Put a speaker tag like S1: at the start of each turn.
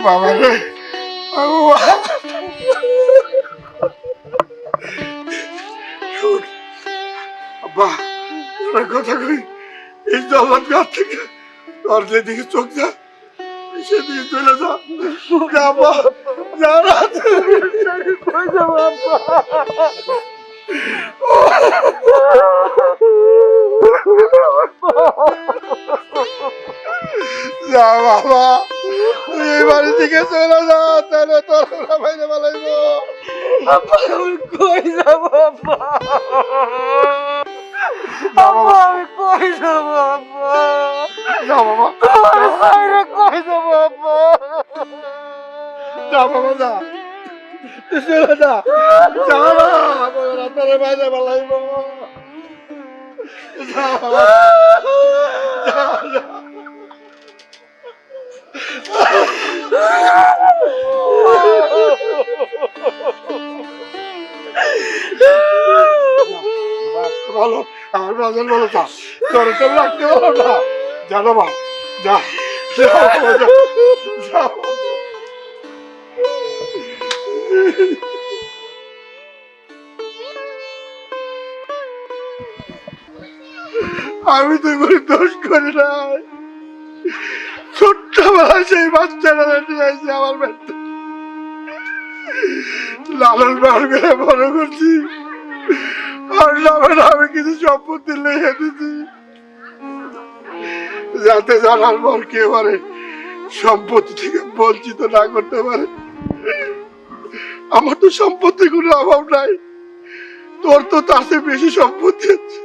S1: বাবা রে বাবা, শোন আব্বা, তোর কথা কই, এই জল্লাদ গাছ থেকে তোর যেদিকে চোখ যা সেদিকে চলে যা। যা আব্বা, যা না।
S2: কই যাবো আব্বা?
S1: যা বাবা, তুই এই বাড়ি থেকে চলে যা, তাহলে তোর বাইরে বলাইব।
S2: আব্বা আমি কই যাবো আব্বা? আব্বা আমি কই যাবো আব্বা?
S1: যা বাবা,
S2: তোমার বাইরে কই যাবো আব্বা?
S1: যা বাবা, যা, তুই চলে যা, যা না, তোর বাইরে বলাইব। যা বাবা, যা, যা। ভালো, আমার বাজার ভালো, যা, তোর তো রাখতে পারো না। যা বাবা, যা, যা বাবা, যা, যা। আমি তো কোনো দোষ করি নাই, ছোট্টবেলায় সেই বাচ্চাটা রেখে যাইছে আমার বাড়িতে, লালন পালন করে বড় করছি, আর নামে আমি কিছু সম্পত্তি লেগে দিছি, যাতে জানার পর কে পারে সম্পত্তি থেকে বঞ্চিত না করতে পারে। আমার তো সম্পত্তির কোনো অভাব নাই, তোর তো তার চেয়ে বেশি সম্পত্তি আছে।